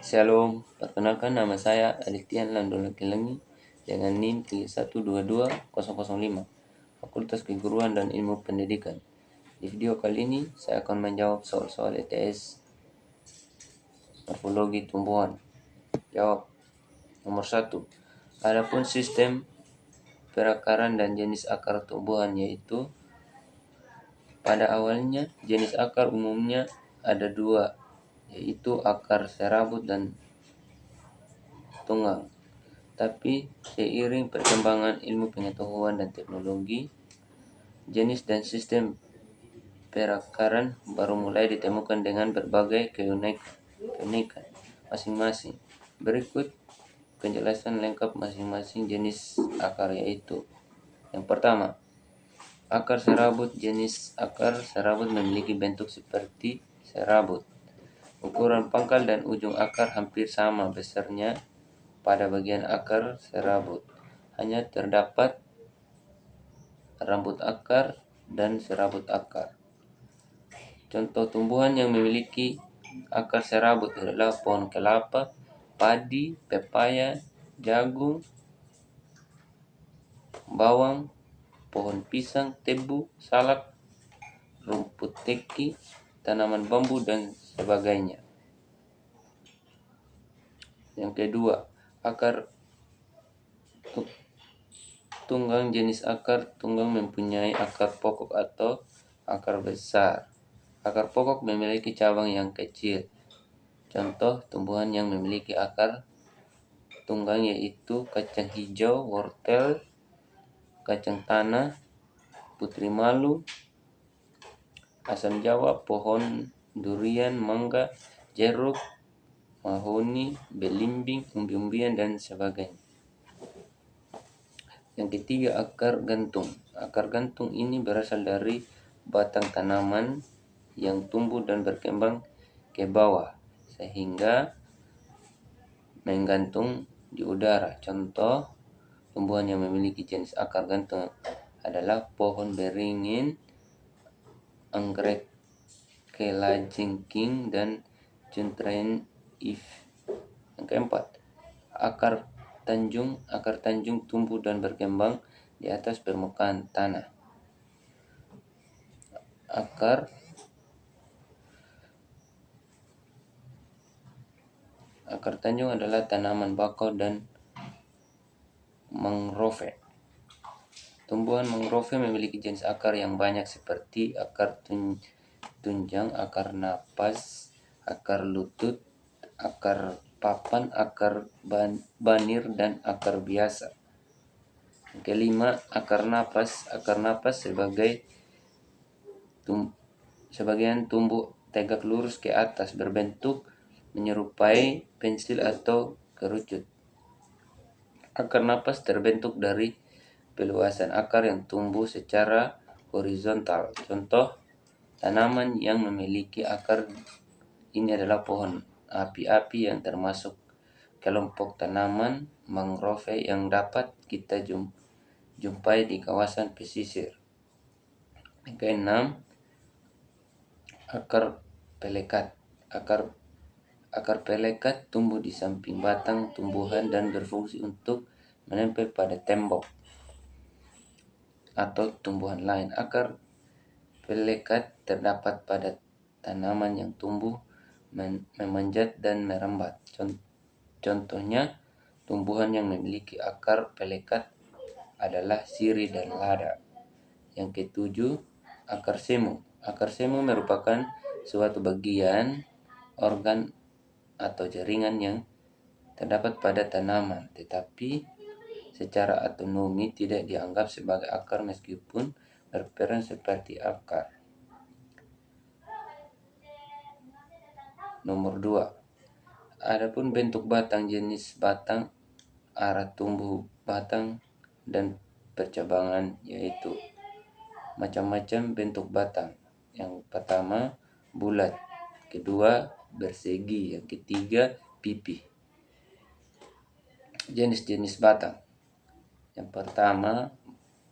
Shalom, perkenalkan nama saya Aditya Landolakilangi dengan NIM 1222005, Fakultas Keguruan dan Ilmu Pendidikan. Di video kali ini saya akan menjawab soal-soal ETS morfologi tumbuhan. Jawab. Nomor 1. Adapun sistem perakaran dan jenis akar tumbuhan, yaitu pada awalnya jenis akar umumnya ada dua, yaitu akar serabut dan tunggang. Tapi seiring perkembangan ilmu pengetahuan dan teknologi, jenis dan sistem perakaran baru mulai ditemukan dengan berbagai keunikan masing-masing. Berikut penjelasan lengkap masing-masing jenis akar, yaitu yang pertama, akar serabut. Jenis akar serabut memiliki bentuk seperti serabut. Ukuran pangkal dan ujung akar hampir sama besarnya pada bagian akar serabut. Hanya terdapat rambut akar dan serabut akar. Contoh tumbuhan yang memiliki akar serabut adalah pohon kelapa, padi, pepaya, jagung, bawang, pohon pisang, tebu, salak, rumput teki, tanaman bambu, dan sebagainya. Yang kedua, akar tunggang. Jenis akar tunggang mempunyai akar pokok atau akar besar. Akar pokok memiliki cabang yang kecil. Contoh tumbuhan yang memiliki akar tunggang yaitu kacang hijau, wortel, kacang tanah, putri malu, asam jawa, pohon durian, mangga, jeruk, mahoni, belimbing, umbi-umbian, dan sebagainya. Yang ketiga, akar gantung. Akar gantung ini berasal dari batang tanaman yang tumbuh dan berkembang ke bawah sehingga menggantung di udara. Contoh tumbuhan yang memiliki jenis akar gantung adalah pohon beringin, anggrek kelajengking, dan Centraean if. Yang keempat, akar tanjung. Akar tanjung tumbuh dan berkembang di atas permukaan tanah. Akar tanjung adalah tanaman bakau dan mangrove. Tumbuhan mangrove memiliki jenis akar yang banyak seperti akar tunjang, akar napas, akar lutut, akar papan, akar banir, dan akar biasa. Yang kelima, akar napas. Akar napas sebagian tumbuh tegak lurus ke atas, berbentuk menyerupai pensil atau kerucut. Akar napas terbentuk dari peluasan akar yang tumbuh secara horizontal. Contoh tanaman yang memiliki akar ini adalah pohon api-api yang termasuk kelompok tanaman mangrove yang dapat kita jumpai di kawasan pesisir. Yang keenam, akar pelekat. Akar pelekat tumbuh di samping batang tumbuhan dan berfungsi untuk menempel pada tembok atau tumbuhan lain. Akar pelekat terdapat pada tanaman yang tumbuh memanjat dan merambat. Contohnya tumbuhan yang memiliki akar pelekat adalah sirih dan lada. Yang ketujuh, akar semu. Akar semu merupakan suatu bagian organ atau jaringan yang terdapat pada tanaman, tetapi secara otonomi tidak dianggap sebagai akar meskipun berperan seperti akar. Nomor 2. Adapun bentuk batang. Jenis batang, arah tumbuh batang, dan percabangan, yaitu macam-macam bentuk batang. Yang pertama, bulat. Kedua, bersegi. Yang ketiga, pipih. Jenis-jenis batang. Yang pertama,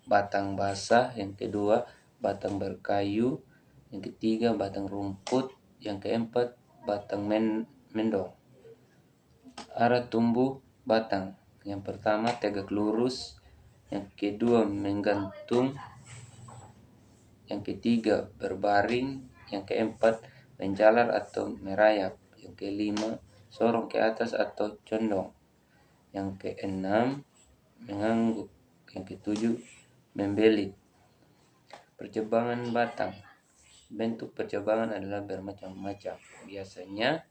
batang basah. Yang kedua, batang berkayu. Yang ketiga, batang rumput. Yang keempat, batang mendong. Arah tumbuh batang. Yang pertama tegak lurus, yang kedua menggantung, yang ketiga berbaring, yang keempat menjalar atau merayap, yang kelima sorong ke atas atau condong, yang keenam mengangguk, yang ketujuh membelit. Percabangan batang. Bentuk percabangan adalah bermacam-macam. Biasanya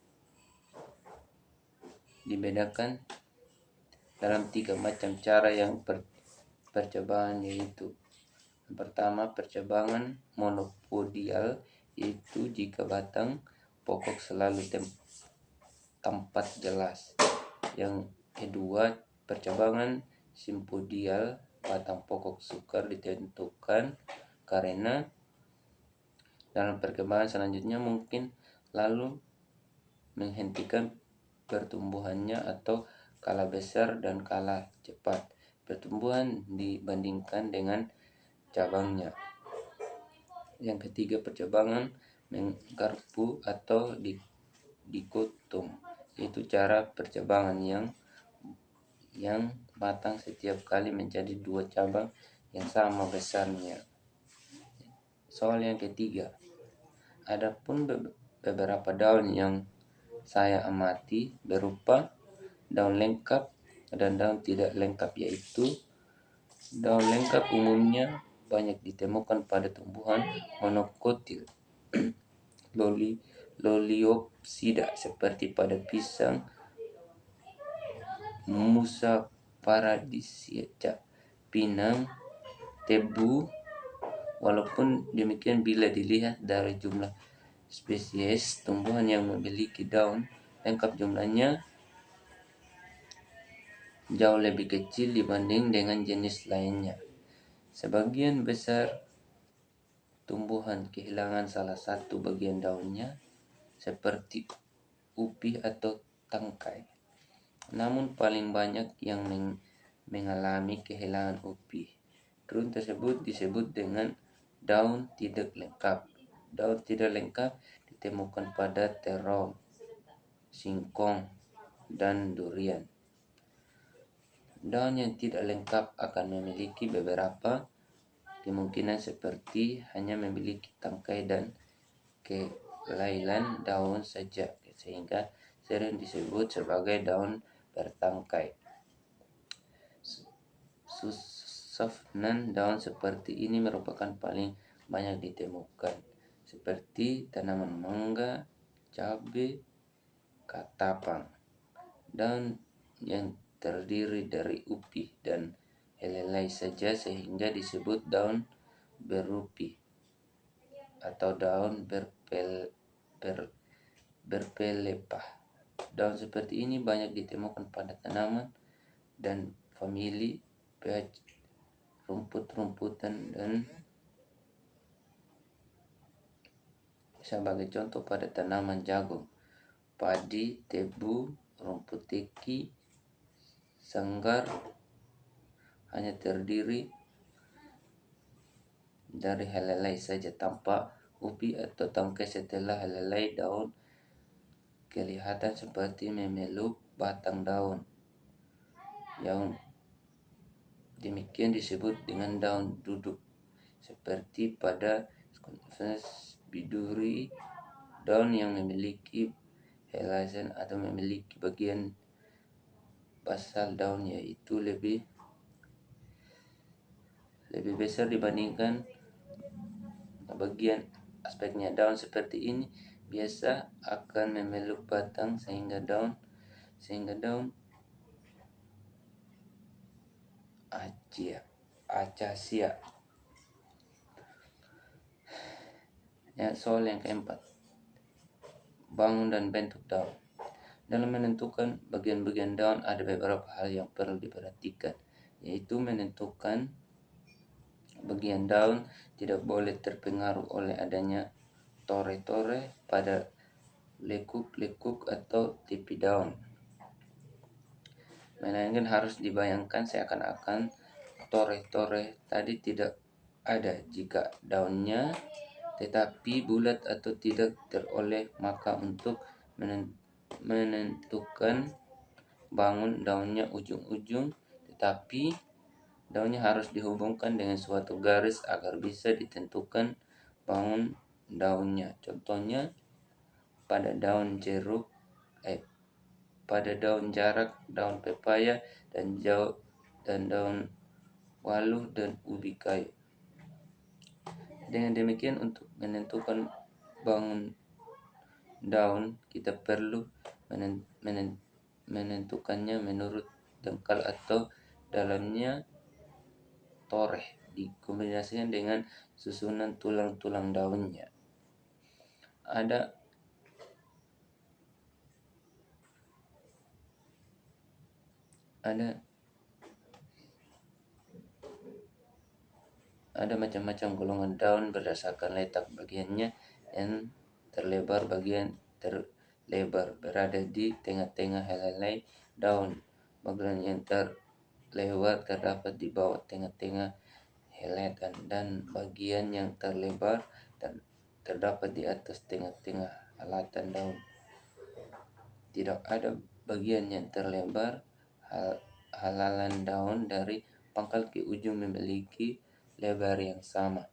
dibedakan dalam 3 macam cara yang percabangan, yaitu yang pertama percabangan monopodial, yaitu jika batang pokok selalu tampak jelas. Yang kedua percabangan simpodial, batang pokok sukar ditentukan karena dalam perkembangan selanjutnya mungkin lalu menghentikan pertumbuhannya atau kalah besar dan kalah cepat pertumbuhan dibandingkan dengan cabangnya. Yang ketiga percabangan menggarpu atau dikotum, yaitu cara percabangan yang batang setiap kali menjadi 2 cabang yang sama besarnya. Soal yang ketiga, adapun beberapa daun yang saya amati berupa daun lengkap dan daun tidak lengkap, yaitu daun lengkap umumnya banyak ditemukan pada tumbuhan monokotil Loliopsida seperti pada pisang Musa paradisiaca, pinang, tebu. Walaupun demikian, bila dilihat dari jumlah spesies tumbuhan yang memiliki daun lengkap, jumlahnya jauh lebih kecil dibanding dengan jenis lainnya. Sebagian besar tumbuhan kehilangan salah satu bagian daunnya, seperti upi atau tangkai. Namun paling banyak yang mengalami kehilangan upi. Daun tersebut disebut dengan daun tidak lengkap. Daun tidak lengkap ditemukan pada terong, singkong, dan durian. Daun yang tidak lengkap akan memiliki beberapa kemungkinan, seperti hanya memiliki tangkai dan kelainan daun saja, sehingga sering disebut sebagai daun bertangkai. Susafnan daun seperti ini merupakan paling banyak ditemukan, seperti tanaman mangga, cabai, katapang. Daun yang terdiri dari upi dan helai saja, sehingga disebut daun berupi atau daun berpelepah. Daun seperti ini banyak ditemukan pada tanaman dan famili rumput-rumputan, dan sebagai contoh pada tanaman jagung, padi, tebu, rumput teki, sanggar hanya terdiri dari helai saja tanpa upi atau tangkai. Setelah helai, daun kelihatan seperti memeluk batang daun. Yang demikian disebut dengan daun duduk, seperti pada Sconopes biduri. Daun yang memiliki helai atau memiliki bagian basal daun yaitu lebih besar dibandingkan bagian aspeknya. Daun seperti ini biasa akan memeluk batang sehingga daun acacia. Ya, soal yang keempat, bangun dan bentuk daun. Dalam menentukan bagian-bagian daun ada beberapa hal yang perlu diperhatikan, yaitu menentukan bagian daun tidak boleh terpengaruh oleh adanya tore-tore pada lekuk-lekuk atau tepi daun, melainkan harus dibayangkan seakan-akan tore-tore tadi tidak ada. Jika daunnya tetapi bulat atau tidak teroleh, maka untuk menentukan bangun daunnya ujung-ujung, tetapi daunnya harus dihubungkan dengan suatu garis agar bisa ditentukan bangun daunnya. Contohnya pada daun jeruk, pada daun jarak, daun pepaya, dan daun waluh dan ubi kayu. Dengan demikian, untuk menentukan bangun daun, kita perlu menentukannya menurut dangkal atau dalamnya toreh, dikombinasikan dengan susunan tulang-tulang daunnya. Ada ada ada macam-macam golongan daun berdasarkan letak bagiannya. Yang terlebar bagian terlebar berada di tengah-tengah helai daun. Bagian yang terlebar terdapat di bawah tengah-tengah helai dan bagian yang terlebar terdapat di atas tengah-tengah halatan daun. Tidak ada bagian yang terlebar. Halalan daun dari pangkal ke ujung memiliki lebar yang sama.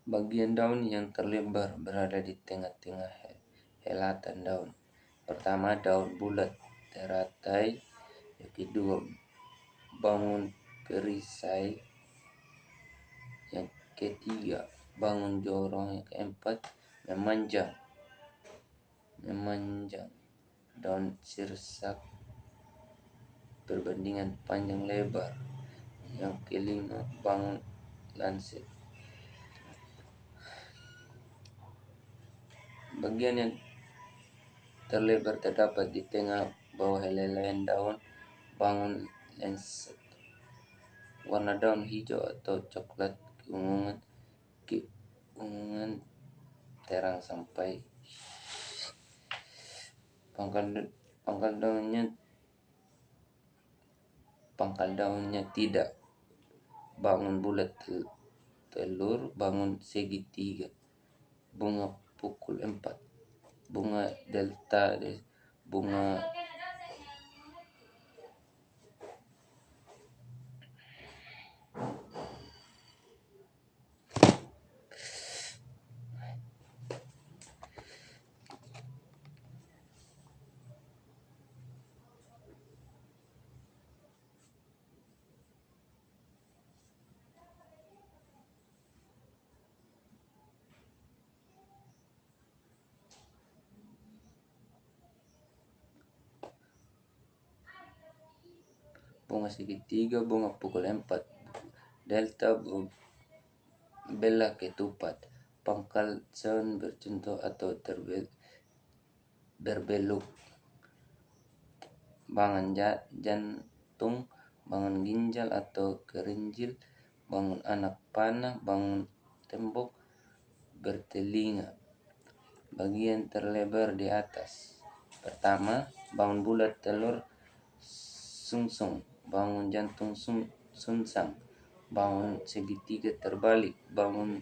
Bagian daun yang terlebar berada di tengah-tengah helatan daun. Pertama, daun bulat teratai. Yang kedua, bangun perisai. Yang ketiga, bangun jorong. Yang keempat, memanjang. Daun sirsak perbandingan panjang lebar. Yang kelima, bangun lancet. Bagian yang terlebar terdapat di tengah bawah helaian daun. Bangun lancet. Warna daun hijau atau coklat, keunguan terang sampai pangkal daunnya tidak. Bangun bulat telur, bangun segitiga, bunga pukul 4, bunga delta, bunga bunga segitiga, bunga pukul 4, delta, bela ketupat, pangkal daun bercontoh atau berbelok, bangun jantung, bangun ginjal atau kerinjil, bangun anak panah, bangun tembok bertelinga. Bagian terlebar di atas. Pertama, bangun bulat telur sungsung, bangun jantung sunsang, bangun segitiga terbalik, bangun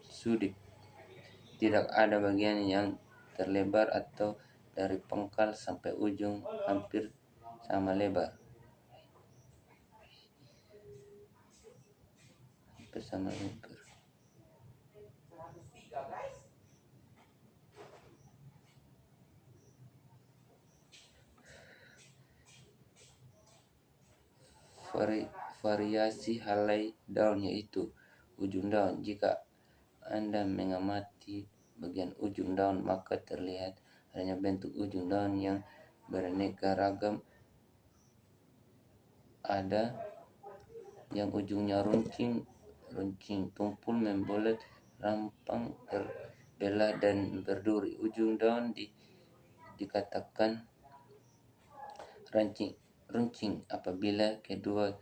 sudip. Tidak ada bagian yang terlebar atau dari pangkal sampai ujung hampir sama lebar. Variasi helai daun yaitu ujung daun. Jika Anda mengamati bagian ujung daun, maka terlihat adanya bentuk ujung daun yang beraneka ragam. Ada yang ujungnya runcing, tumpul, membulat, rampang, terbelah dan berduri. Ujung daun dikatakan runcing apabila kedua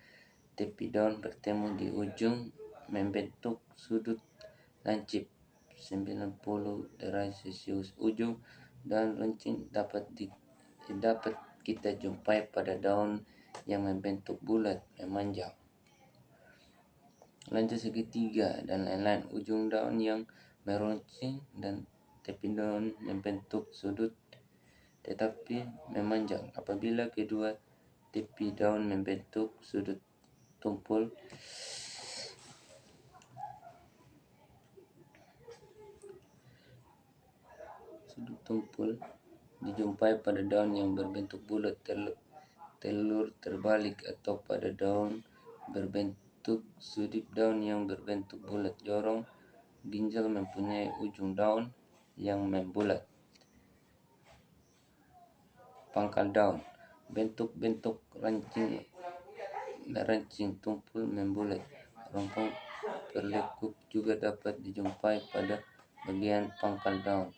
tepi daun bertemu di ujung membentuk sudut lancip 90 derajat Celcius. Ujung daun runcing dapat kita jumpai pada daun yang membentuk bulat memanjang, lancip segitiga dan lain-lain. Ujung daun yang meruncing dan tepi daun membentuk sudut tetapi memanjang. Apabila kedua tepi daun membentuk sudut tumpul, dijumpai pada daun yang berbentuk bulat telur terbalik, atau pada daun berbentuk sudut daun yang berbentuk bulat jorong. Ginjal mempunyai ujung daun yang membulat. Pangkal daun, bentuk-bentuk rancing tumpul membulat. Rompong perlekuk juga dapat dijumpai pada bagian pangkal daun.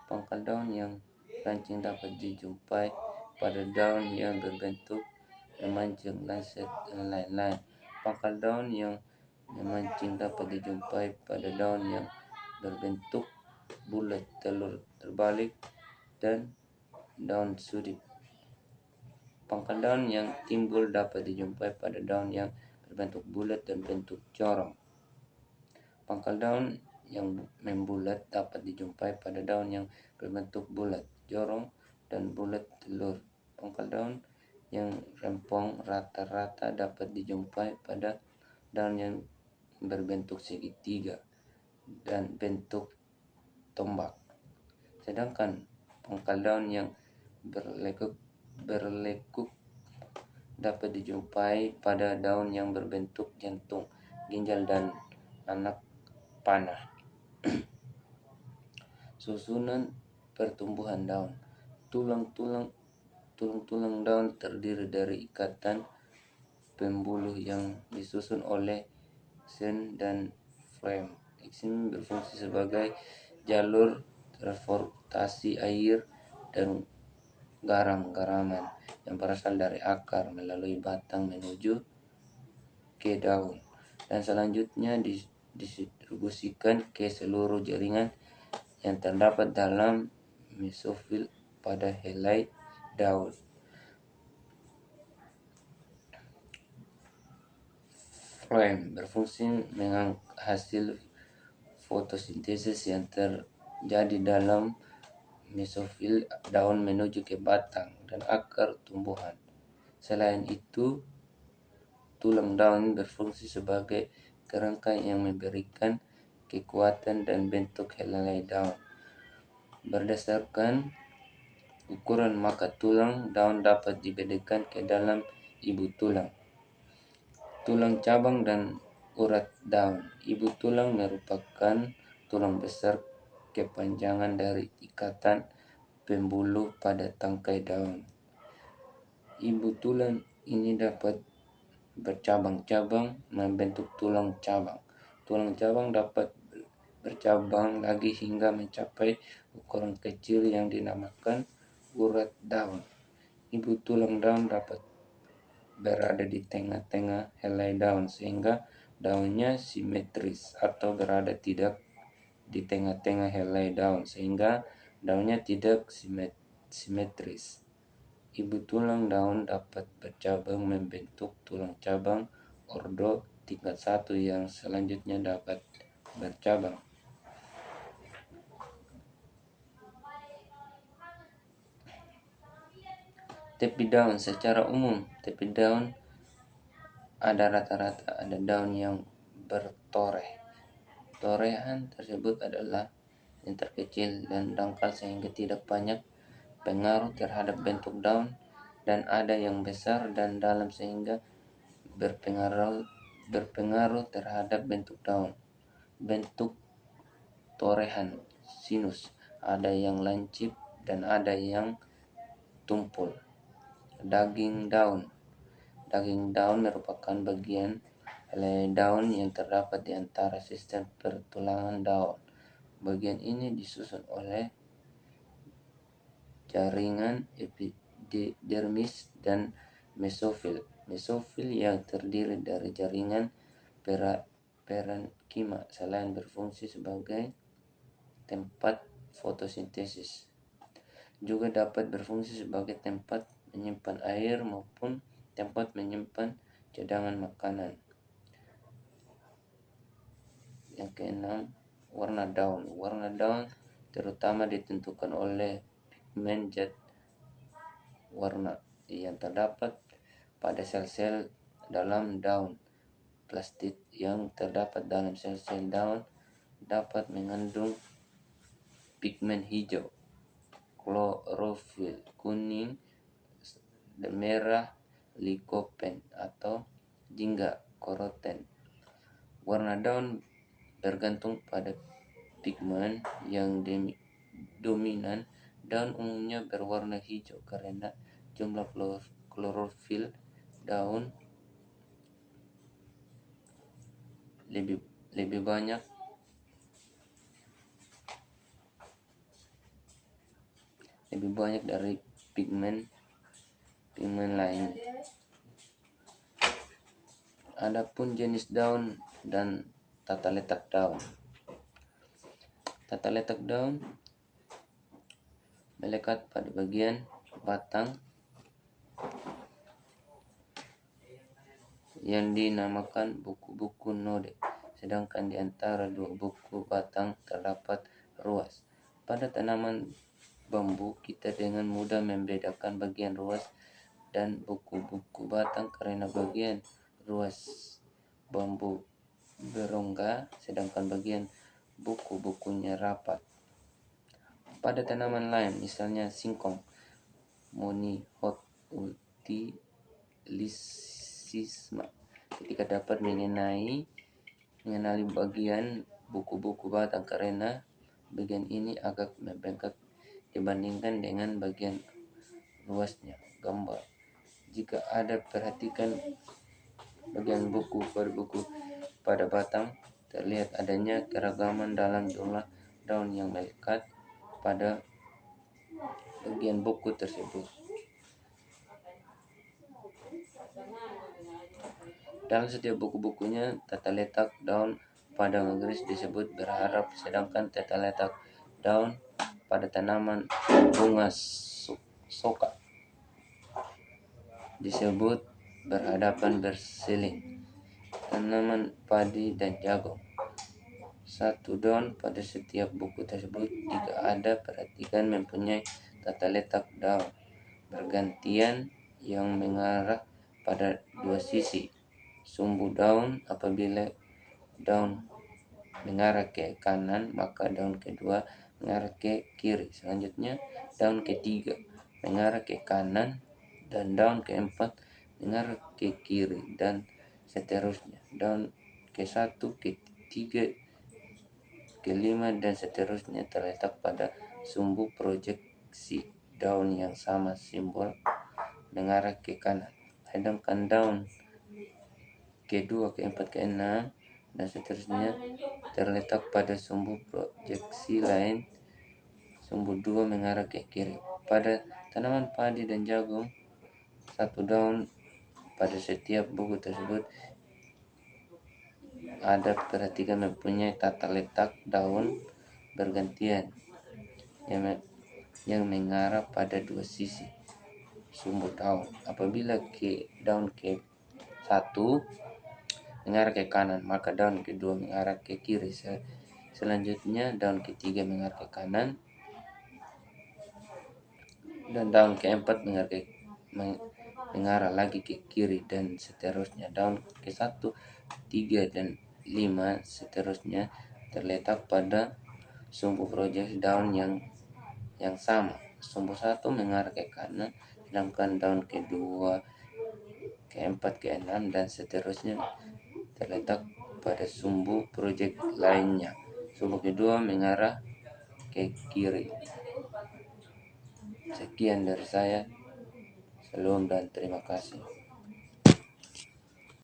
Pangkal daun yang rancing dapat dijumpai pada daun yang berbentuk memanjang, lancet, dan lain-lain. Pangkal daun yang memancing dapat dijumpai pada daun yang berbentuk bulat telur terbalik dan daun sudut. Pangkal daun yang timbul dapat dijumpai pada daun yang berbentuk bulat dan bentuk corong. Pangkal daun yang membulat dapat dijumpai pada daun yang berbentuk bulat, jorong, dan bulat telur. Pangkal daun yang rempong rata-rata dapat dijumpai pada daun yang berbentuk segitiga dan bentuk tombak. Sedangkan pangkal daun yang berlekuk dapat dijumpai pada daun yang berbentuk jantung, ginjal, dan anak panah. Susunan pertumbuhan daun. Tulang-tulang daun terdiri dari ikatan pembuluh yang disusun oleh axon dan frame. Axon berfungsi sebagai jalur transportasi air dan garam-garaman yang berasal dari akar melalui batang menuju ke daun, dan selanjutnya didistribusikan ke seluruh jaringan yang terdapat dalam mesofil pada helai daun. Frame berfungsi mengangkat hasil fotosintesis yang terjadi dalam mesofil daun menuju ke batang dan akar tumbuhan. Selain itu, tulang daun berfungsi sebagai kerangka yang memberikan kekuatan dan bentuk helai daun. Berdasarkan ukuran, maka tulang daun dapat dibedakan ke dalam ibu tulang, tulang cabang, dan urat daun. Ibu tulang merupakan tulang besar kepanjangan dari ikatan pembuluh pada tangkai daun. Ibu tulang ini dapat bercabang-cabang membentuk tulang cabang. Tulang cabang dapat bercabang lagi hingga mencapai ukuran kecil yang dinamakan urat daun. Ibu tulang daun dapat berada di tengah-tengah helai daun sehingga daunnya simetris, atau berada tidak di tengah-tengah helai daun sehingga daunnya tidak simetris. Ibu tulang daun dapat bercabang membentuk tulang cabang ordo tingkat 1 yang selanjutnya dapat bercabang. Tepi daun. Secara umum, tepi daun rata-rata ada daun yang bertoreh. Torehan tersebut adalah yang terkecil dan dangkal sehingga tidak banyak pengaruh terhadap bentuk daun, dan ada yang besar dan dalam sehingga berpengaruh terhadap bentuk daun. Bentuk torehan sinus, ada yang lancip dan ada yang tumpul. Daging daun. Daging daun merupakan bagian helai daun yang terdapat di antara sistem pertulangan daun. Bagian ini disusun oleh jaringan epidermis dan mesofil. Mesofil yang terdiri dari jaringan parenkima selain berfungsi sebagai tempat fotosintesis, juga dapat berfungsi sebagai tempat menyimpan air maupun tempat menyimpan cadangan makanan. Yang keenam, warna daun. Warna daun terutama ditentukan oleh pigmen zat warna yang terdapat pada sel-sel dalam daun. Plastik yang terdapat dalam sel-sel daun dapat mengandung pigmen hijau, klorofil kuning, dan merah, likopen atau jingga koroten. Warna daun bergantung pada pigmen yang dominan. Daun umumnya berwarna hijau karena jumlah klorofil daun lebih lebih banyak dari pigmen lain. Adapun jenis daun dan tata letak daun. Tata letak daun melekat pada bagian batang yang dinamakan buku-buku node, sedangkan di antara dua buku batang terdapat ruas. Pada tanaman bambu, kita dengan mudah membedakan bagian ruas dan buku-buku batang karena bagian ruas bambu berongga, sedangkan bagian buku-bukunya rapat. Pada tanaman lain, misalnya singkong, Monihot utilisisma, ketika dapat mengenali bagian buku-buku batang karena bagian ini agak membengkak dibandingkan dengan bagian luasnya. Gambar. Jika ada perhatikan bagian buku pada batang, terlihat adanya keragaman dalam jumlah daun yang melekat pada bagian buku tersebut. Dalam setiap buku-bukunya, tata letak daun pada garis disebut berharap, sedangkan tata letak daun pada tanaman bunga soka disebut berhadapan berseling. Tanaman padi dan jagung, satu daun pada setiap buku tersebut. Jika ada perhatikan mempunyai tata letak daun bergantian yang mengarah pada dua sisi. Sumbu daun, apabila daun mengarah ke kanan, maka daun kedua mengarah ke kiri. Selanjutnya, daun ketiga mengarah ke kanan dan daun keempat mengarah ke kiri, dan seterusnya. Daun ke-1, ke-3, ke-5 dan seterusnya terletak pada sumbu proyeksi daun yang sama, simbol mengarah ke kanan. Sedangkan daun ke-2, ke-4, ke-6 dan seterusnya terletak pada sumbu proyeksi lain, sumbu 2 mengarah ke kiri. Pada tanaman padi dan jagung, satu daun pada setiap buku tersebut ada perhatikan mempunyai tata letak daun bergantian yang mengarah pada dua sisi sumbu daun. Apabila daun ke-1 mengarah ke kanan, maka daun kedua mengarah ke kiri. Selanjutnya daun ketiga mengarah ke kanan dan daun keempat mengarah lagi ke kiri, dan seterusnya. Daun ke-1, 3 dan 5 seterusnya terletak pada sumbu proyeksi daun yang sama. Sumbu 1 mengarah ke kanan, sedangkan daun kedua, ke-4, ke-6 dan seterusnya terletak pada sumbu proyek lainnya. Sumbu kedua mengarah ke kiri. Sekian dari saya. Salam dan terima kasih.